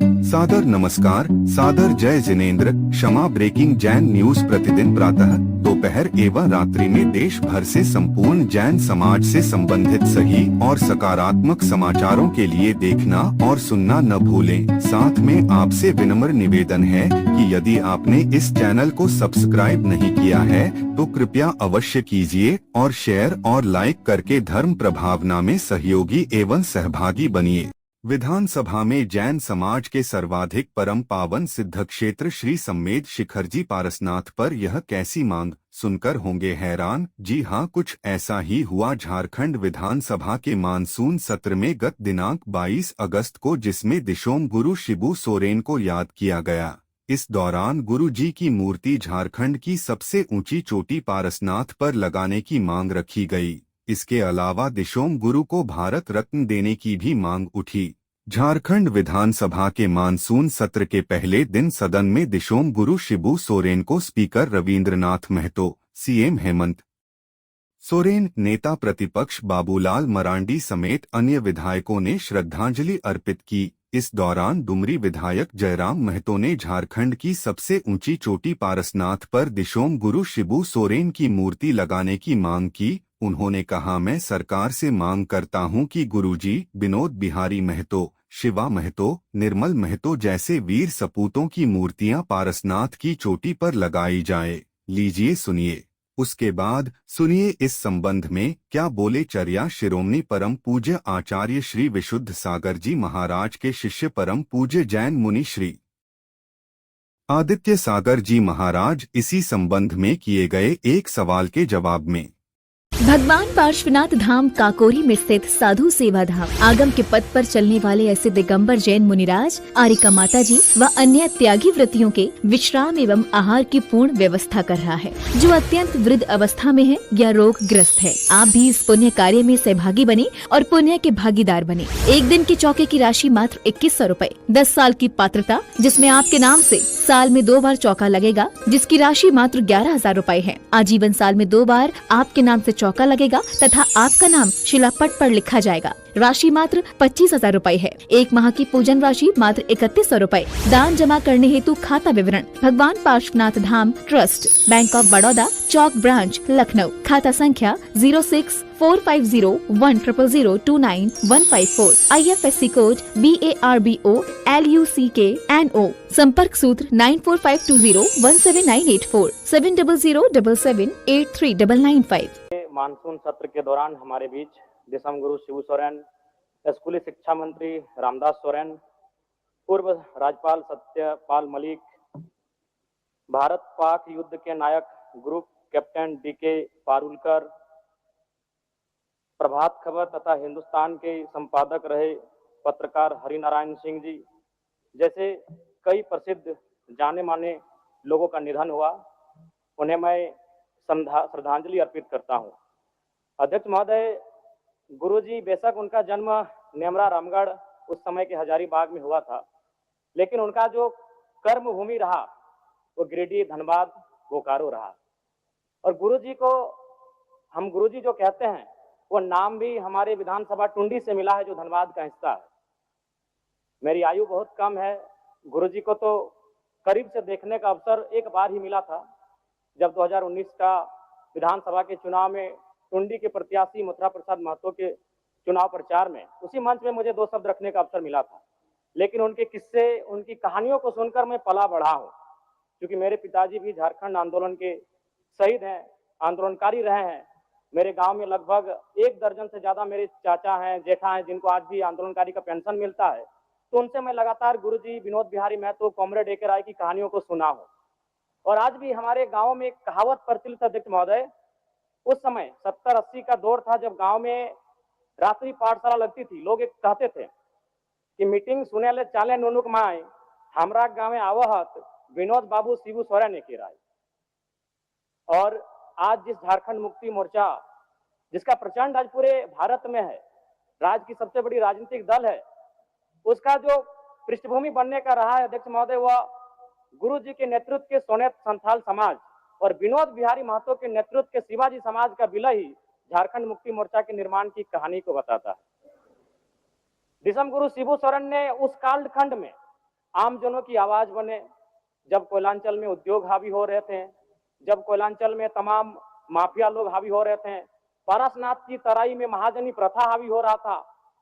सादर नमस्कार, सादर जय जिनेंद्र। क्षमा ब्रेकिंग जैन न्यूज प्रतिदिन प्रातः दोपहर एवं रात्रि में देश भर से संपूर्ण जैन समाज से संबंधित सही और सकारात्मक समाचारों के लिए देखना और सुनना न भूलें। साथ में आपसे विनम्र निवेदन है कि यदि आपने इस चैनल को सब्सक्राइब नहीं किया है तो कृपया अवश्य कीजिए और शेयर और लाइक करके धर्म प्रभावना में सहयोगी एवं सहभागी बनिए। विधानसभा में जैन समाज के सर्वाधिक परम पावन सिद्ध क्षेत्र श्री सम्मेद शिखरजी पारसनाथ पर यह कैसी मांग, सुनकर होंगे हैरान। जी हां, कुछ ऐसा ही हुआ झारखंड विधानसभा के मानसून सत्र में गत दिनांक 22 अगस्त को, जिसमें दिशोम गुरु शिबू सोरेन को याद किया गया। इस दौरान गुरु जी की मूर्ति झारखंड की सबसे ऊंची चोटी पारसनाथ पर लगाने की मांग रखी गई। इसके अलावा दिशोम गुरु को भारत रत्न देने की भी मांग उठी। झारखंड विधानसभा के मानसून सत्र के पहले दिन सदन में दिशोम गुरु शिबू सोरेन को स्पीकर रविंद्रनाथ महतो, सीएम हेमंत सोरेन, नेता प्रतिपक्ष बाबूलाल मरांडी समेत अन्य विधायकों ने श्रद्धांजलि अर्पित की। इस दौरान डुमरी विधायक जयराम महतो ने झारखंड की सबसे ऊंची चोटी पारसनाथ पर दिशोम गुरु शिबू सोरेन की मूर्ति लगाने की मांग की। उन्होंने कहा, मैं सरकार से मांग करता हूं कि गुरुजी विनोद बिहारी महतो, शिवा महतो, निर्मल महतो जैसे वीर सपूतों की मूर्तियां पारसनाथ की चोटी पर लगाई जाए। लीजिए सुनिए। उसके बाद सुनिए इस संबंध में क्या बोले चर्या शिरोमणि परम पूज्य आचार्य श्री विशुद्ध सागर जी महाराज के शिष्य परम पूज्य जैन मुनि श्री आदित्य सागर जी महाराज। इसी संबंध में किए गए एक सवाल के जवाब में भगवान पार्श्वनाथ धाम काकोरी में स्थित साधु सेवा धाम आगम के पथ पर चलने वाले ऐसे दिगंबर जैन मुनिराज, आरिका माता जी व अन्य त्यागी व्रतियों के विश्राम एवं आहार की पूर्ण व्यवस्था कर रहा है, जो अत्यंत वृद्ध अवस्था में है या रोग ग्रस्त है। आप भी इस पुण्य कार्य में सहभागी बने और पुण्य के भागीदार बने। एक दिन के चौके की राशि मात्र 2100 रूपए। 10 साल की पात्रता, जिसमें आपके नाम से साल में 2 बार चौका लगेगा, जिसकी राशि मात्र 11,000 रूपए है। आजीवन साल में 2 बार आपके नाम से चौका लगेगा तथा आपका नाम शिलापट पर लिखा जाएगा। राशि मात्र 25,000 रूपए है। 1 माह की पूजन राशि मात्र 3100 रूपए। दान जमा करने हेतु खाता विवरण Bhagwan Parshvanath Dham trust, bank of Baroda, Chowk branch, Lucknow. खाता संख्या 06450100299154। IFSC code BARBO LUCKNO। संपर्क सूत्र 9452017984 7007783995। मानसून सत्र के दौरान हमारे बीच दिसम गुरु शिबू सोरेन, स्कूली शिक्षा मंत्री रामदास सोरेन, पूर्व राज्यपाल सत्यपाल मलिक, भारत पाक युद्ध के नायक group captain DK Parulkar, Prabhat Khabar तथा हिंदुस्तान के संपादक रहे पत्रकार हरिनारायण सिंह जी जैसे कई प्रसिद्ध जाने माने लोगों का निधन हुआ। उन्हें मैं श्रद्धांजलि अर्पित करता हूं। अध्यक्ष महोदय, गुरुजी बेशक उनका जन्म नेमरा रामगढ़ उस समय के हजारीबाग में हुआ था, लेकिन उनका जो कर्म भूमि रहा वो गिरिडीह, धनबाद, बोकारो रहा। और गुरुजी को हम गुरुजी जो कहते हैं वो नाम भी हमारे विधानसभा टुंडी से मिला है, जो धनबाद का हिस्सा है। मेरी आयु बहुत कम है, गुरुजी को तो करीब से देखने का अवसर एक बार ही मिला था, जब 2019 का विधानसभा के चुनाव में टुंडी के प्रत्याशी मथुरा प्रसाद महतो के चुनाव प्रचार में उसी मंच में मुझे 2 शब्द रखने का अवसर मिला था। लेकिन उनके किस्से, उनकी कहानियों को सुनकर मैं पला बढ़ा हूं, क्योंकि मेरे पिताजी भी झारखंड आंदोलन के शहीद हैं, आंदोलनकारी रहे हैं। मेरे गांव में लगभग 1 दर्जन से ज्यादा मेरे चाचा हैं, जेठा हैं, जिनको आज भी आंदोलनकारी का पेंशन मिलता है। तो उनसे मैं लगातार गुरुजी विनोद बिहारी महतो, कॉमरेड AK राय की कहानियों को सुना हूं। और आज भी हमारे गांव में एक कहावत प्रचलित, अध्यक्ष महोदय, उस समय 70-80 का दौर था जब गांव में रात्रि पाठशाला लगती थी। लोग एक कहते थे कि मीटिंग सुने ले चाले नुनुक माए, हमरा गांव में आवहत विनोद बाबू शिबू सोरेन के राय। और आज जिस झारखंड मुक्ति मोर्चा, जिसका प्रचंड आज पूरे भारत में है, राज्य की सबसे बड़ी राजनीतिक दल है, उसका जो पृष्ठभूमि बनने का रहा है अध्यक्ष महोदय, वह गुरु जी के नेतृत्व के सोनेत संथाल समाज और विनोद बिहारी महतो के नेतृत्व के शिवाजी समाज का विलय ही झारखंड मुक्ति मोर्चा के निर्माण की कहानी को बताता है। दिसम गुरु शिबू सोरेन ने उस कालखंड में आमजनों की आवाज बने। जब कोयलांचल में उद्योग हावी हो रहे थे, जब कोयलांचल में तमाम माफिया लोग हावी हो रहे थे, पारसनाथ की तराई में महाजनी प्रथा हावी हो रहा था।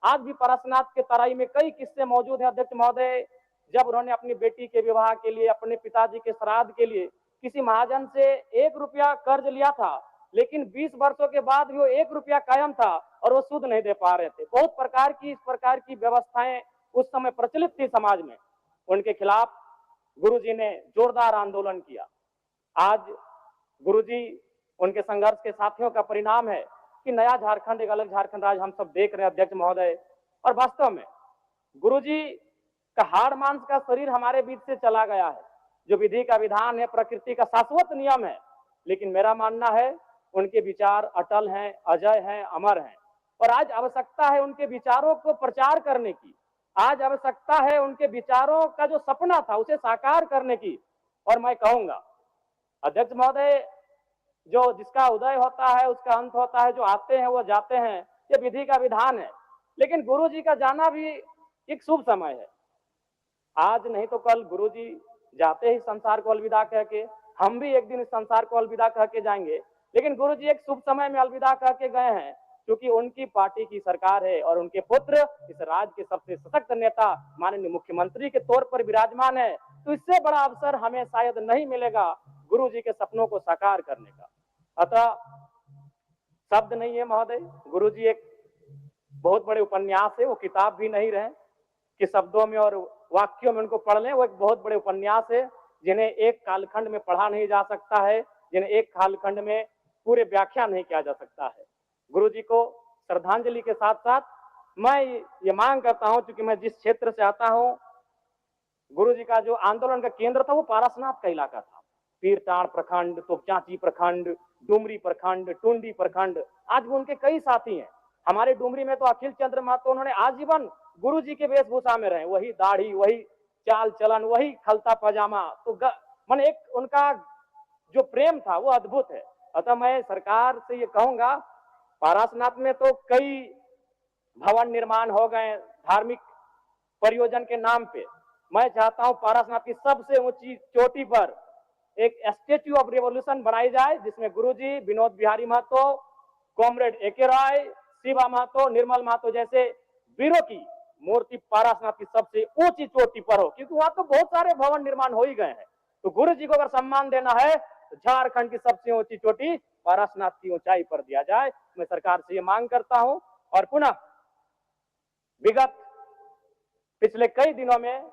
आज भी पारसनाथ के तराई में कई किस्से मौजूद हैं अध्यक्ष महोदय। जब उन्होंने अपनी बेटी के विवाह के लिए, अपने पिताजी के श्राद्ध के लिए किसी महाजन से 1 रुपया कर्ज लिया था, लेकिन 20 वर्षों के बाद भी वो 1 रुपया कायम था और वो सूद नहीं दे पा रहे थे। बहुत प्रकार की इस प्रकार की व्यवस्थाएं उस समय प्रचलित थी समाज में। उनके खिलाफ गुरुजी ने जोरदार आंदोलन किया। आज गुरुजी उनके संघर्ष के साथियों का परिणाम है कि नया झारखंड, एक अलग झारखंड आज हम सब देख रहे हैं अध्यक्ष महोदय। और वास्तव में गुरुजी का हाड़ मांस का शरीर हमारे बीच से चला गया है। जो विधि का विधान है, प्रकृति का शाश्वत नियम है, लेकिन मेरा मानना है उनके विचार अटल हैं, अजय हैं, अमर हैं। और आज आवश्यकता है उनके विचारों को प्रचार करने की। आज आवश्यकता है उनके विचारों का जो सपना था उसे साकार करने की। और मैं कहूंगा अध्यक्ष महोदय, जो जिसका उदय होता है उसका अंत होता है, जो आते हैं वो जाते हैं, ये विधि का विधान है। लेकिन गुरुजी का जाना भी एक शुभ समय है। आज नहीं तो कल गुरुजी जाते ही संसार को अलविदा कह के, हम भी एक दिन इस संसार को अलविदा कह के जाएंगे। लेकिन गुरुजी एक शुभ समय में अलविदा कह के गए हैं, क्योंकि उनकी पार्टी की सरकार है और उनके पुत्र इस राज्य के सबसे सशक्त नेता माननीय मुख्यमंत्री के तौर पर विराजमान है। तो इससे बड़ा अवसर हमें शायद नहीं मिलेगा गुरुजी के सपनों को साकार करने का। अतः शब्द नहीं है महोदय, गुरुजी एक बहुत बड़े उपन्यास है, वो किताब भी नहीं रहे कि शब्दों में और वाक्यों में उनको पढ़ लें। वो एक बहुत बड़े उपन्यास है जिन्हें एक कालखंड में पढ़ा नहीं जा सकता है, जिन्हें एक कालखंड में पूरे व्याख्या नहीं किया जा सकता है। गुरुजी को श्रद्धांजलि के साथ साथ मैं ये मांग करता हूं, क्योंकि मैं जिस क्षेत्र से आता हूं, गुरुजी का जो आंदोलन का केंद्र था वो पारसनाथ का इलाका था। पीरटाण प्रखंड, तोपचांची प्रखंड, डुमरी प्रखंड, टुंडी प्रखंड, आज भी उनके कई साथी हैं। हमारे डुमरी में तो अखिल चंद्र महतो, उन्होंने आजीवन गुरुजी के वेशभूषा में रहे, वही दाढ़ी, वही चाल चलन, वही खलता पजामा। तो मन एक उनका जो प्रेम था वो अद्भुत है। अतः मैं सरकार से ये कहूंगा, पारसनाथ में तो कई भवन निर्माण हो गए धार्मिक परियोजन के नाम पे। मैं चाहता हूं पारसनाथ की सबसे ऊंची चोटी पर एक स्टेच्यू ऑफ रिवॉल्यूशन बनाई जाए, जिसमें गुरुजी, विनोद बिहारी महतो, कॉमरेड एके राय, शिवा महतो, निर्मल महतो जैसे वीरों की मूर्ति पारसनाथ की सबसे ऊंची चोटी पर हो, क्योंकि वहां तो बहुत सारे भवन निर्माण हो ही गए हैं। तो गुरुजी को अगर सम्मान देना है तो झारखंड की सबसे ऊंची चोटी पारसनाथ की ऊंचाई पर दिया जाए। मैं सरकार से ये मांग करता हूं। और पुनः विगत पिछले कई दिनों में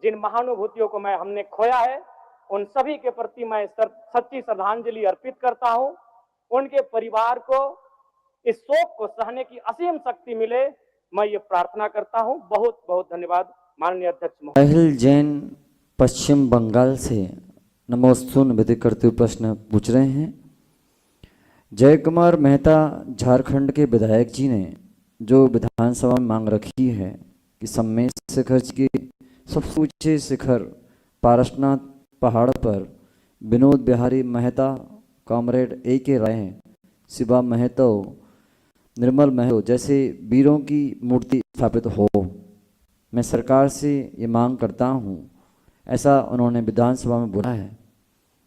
जिन महानुभूतियों को हमने खोया है, उन सभी के प्रति मैं सच्ची श्रद्धांजलि अर्पित करता हूं। उनके परिवार को इस शोक को सहने की असीम शक्ति मिले, मैं ये प्रार्थना करता हूं। बहुत बहुत धन्यवाद माननीय अध्यक्ष महोदय। साहिल जैन पश्चिम बंगाल से नमोस्तु निवेदित करते हुए प्रश्न पूछ रहे हैं। जय कुमार मेहता झारखंड के विधायक जी ने जो विधानसभा में मांग रखी है कि सम्मेद शिखर की सबसे ऊंचे शिखर पारसनाथ पहाड़ पर विनोद बिहारी मेहता, कॉमरेड एके राय, शिवा महतो, निर्मल महतो जैसे वीरों की मूर्ति स्थापित हो, मैं सरकार से ये मांग करता हूँ। ऐसा उन्होंने विधानसभा में बोला है।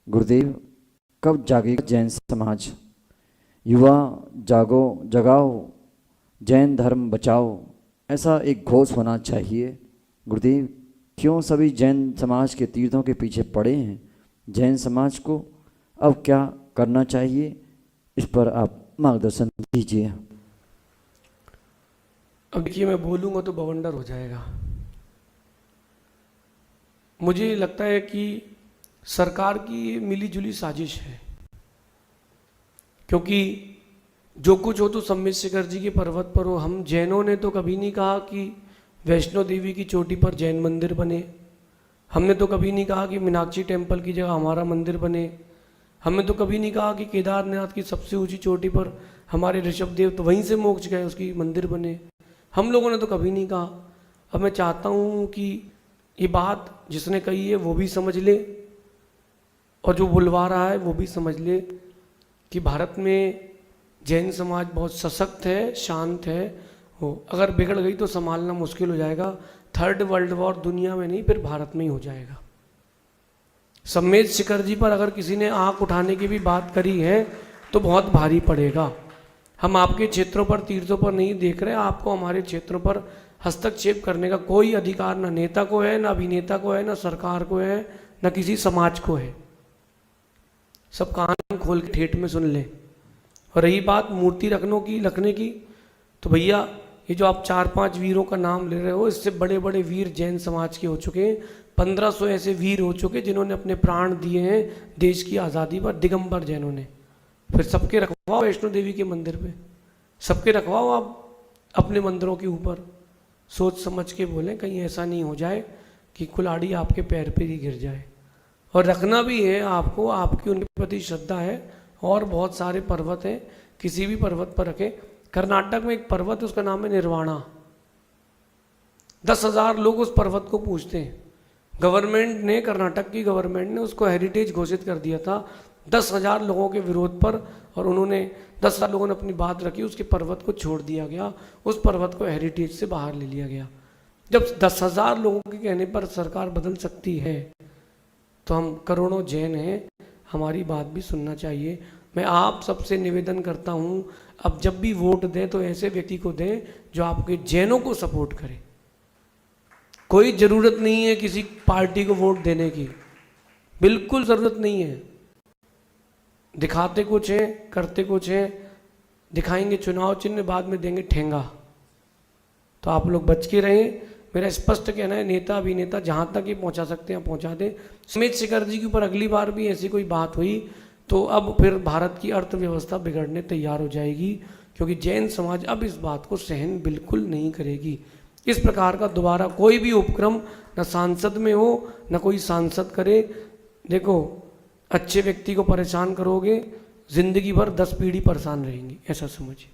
गुरुदेव, कब जागेगा जैन समाज? युवा जागो, जगाओ, जैन धर्म बचाओ, ऐसा एक घोष होना चाहिए। गुरुदेव, क्यों सभी जैन समाज के तीर्थों के पीछे पड़े हैं? जैन समाज को अब क्या करना चाहिए, इस पर आप मार्गदर्शन दीजिए। अब देखिए, मैं बोलूँगा तो बवंडर हो जाएगा। मुझे लगता है कि सरकार की मिलीजुली साजिश है, क्योंकि जो कुछ हो तो सम्मेद शिखर जी के पर्वत पर हो। हम जैनों ने तो कभी नहीं कहा कि वैष्णो देवी की चोटी पर जैन मंदिर बने। हमने तो कभी नहीं कहा कि मीनाक्षी टेम्पल की जगह हमारा मंदिर बने। हमने तो कभी नहीं कहा कि केदारनाथ की सबसे ऊंची चोटी पर हमारे ऋषभदेव तो वहीं से मोक्ष गए, उसकी मंदिर बने। हम लोगों ने तो कभी नहीं कहा। अब मैं चाहता हूँ कि ये बात जिसने कही है वो भी समझ ले, और जो बुलवा रहा है वो भी समझ ले कि भारत में जैन समाज बहुत सशक्त है, शांत है। हो अगर बिगड़ गई तो संभालना मुश्किल हो जाएगा। थर्ड वर्ल्ड वॉर दुनिया में नहीं, फिर भारत में ही हो जाएगा। सम्मेद शिखर जी पर अगर किसी ने आंख उठाने की भी बात करी है तो बहुत भारी पड़ेगा। हम आपके क्षेत्रों पर, तीर्थों पर नहीं देख रहे, आपको हमारे क्षेत्रों पर हस्तक्षेप करने का कोई अधिकार ना नेता को है, ना अभिनेता को है, ना सरकार को है, ना किसी समाज को है। सब कान खोल के ठेठ में सुन ले। और रही बात मूर्ति रखने की, तो भैया ये जो आप 4-5 वीरों का नाम ले रहे हो, इससे बड़े बड़े वीर जैन समाज के हो चुके हैं। 1500 ऐसे वीर हो चुके जिन्होंने अपने प्राण दिए हैं देश की आज़ादी पर, दिगंबर जैनों ने। फिर सबके रखवाओ वैष्णो देवी के मंदिर पे, सबके रखवाओ आप अपने मंदिरों के ऊपर। सोच समझ के बोलें, कहीं ऐसा नहीं हो जाए कि कुल्हाड़ी आपके पैर पे ही गिर जाए। और रखना भी है आपको, आपकी उनके प्रति श्रद्धा है। और बहुत सारे पर्वत हैं, किसी भी पर्वत पर रखें। कर्नाटक में एक पर्वत है, उसका नाम है निर्वाणा। 10,000 लोग उस पर्वत को पूजते हैं। गवर्नमेंट ने, कर्नाटक की गवर्नमेंट ने उसको हेरिटेज घोषित कर दिया था 10,000 लोगों के विरोध पर, और उन्होंने 10,000 लोगों ने अपनी बात रखी, उसके पर्वत को छोड़ दिया गया, उस पर्वत को हेरिटेज से बाहर ले लिया गया। जब 10,000 लोगों के कहने पर सरकार बदल सकती है, तो हम करोड़ों जैन हैं, हमारी बात भी सुनना चाहिए। मैं आप सबसे निवेदन करता हूँ, अब जब भी वोट दें तो ऐसे व्यक्ति को दें जो आपके जैनों को सपोर्ट करे। कोई ज़रूरत नहीं है किसी पार्टी को वोट देने की, बिल्कुल ज़रूरत नहीं है। दिखाते कुछ है, करते कुछ है, दिखाएंगे चुनाव चिन्ह, बाद में देंगे ठेंगा। तो आप लोग बच के रहें। मेरा स्पष्ट कहना है, नेता अभिनेता जहाँ तक ये पहुँचा सकते हैं पहुँचा दें। सम्मेद शिखर जी के ऊपर अगली बार भी ऐसी कोई बात हुई तो अब फिर भारत की अर्थव्यवस्था बिगड़ने तैयार हो जाएगी, क्योंकि जैन समाज अब इस बात को सहन बिल्कुल नहीं करेगी। इस प्रकार का दोबारा कोई भी उपक्रम न सांसद में हो, न कोई सांसद करे। देखो, अच्छे व्यक्ति को परेशान करोगे, जिंदगी भर 10 पीढ़ी परेशान रहेंगी, ऐसा समझिए।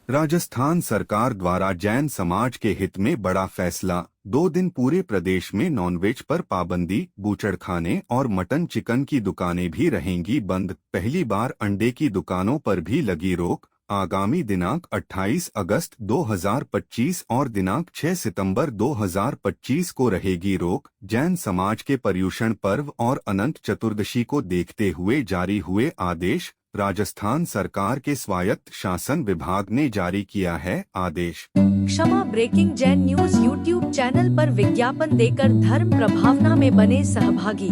राजस्थान सरकार द्वारा जैन समाज के हित में बड़ा फैसला। 2 दिन पूरे प्रदेश में नॉनवेज पर पाबंदी, बूचड़खाने और मटन चिकन की दुकानें भी रहेंगी बंद। पहली बार अंडे की दुकानों पर भी लगी रोक। आगामी दिनांक 28 अगस्त 2025 और दिनांक 6 सितंबर 2025 को रहेगी रोक। जैन समाज के पर्युषण पर्व और अनंत चतुर्दशी को देखते हुए जारी हुए आदेश। राजस्थान सरकार के स्वायत्त शासन विभाग ने जारी किया है आदेश। क्षमा breaking Jain news YouTube channel पर विज्ञापन देकर धर्म प्रभावना में बने सहभागी।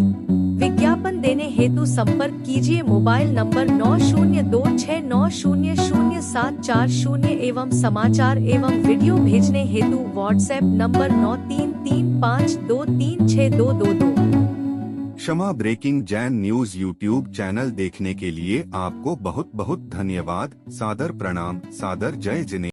विज्ञापन देने हेतु संपर्क कीजिए मोबाइल नंबर 9026900740 एवं समाचार एवं वीडियो भेजने हेतु व्हाट्सएप नंबर 9335236222। क्षमा breaking Jain news YouTube channel देखने के लिए आपको बहुत बहुत धन्यवाद। सादर प्रणाम, सादर जय जिनेंद्र।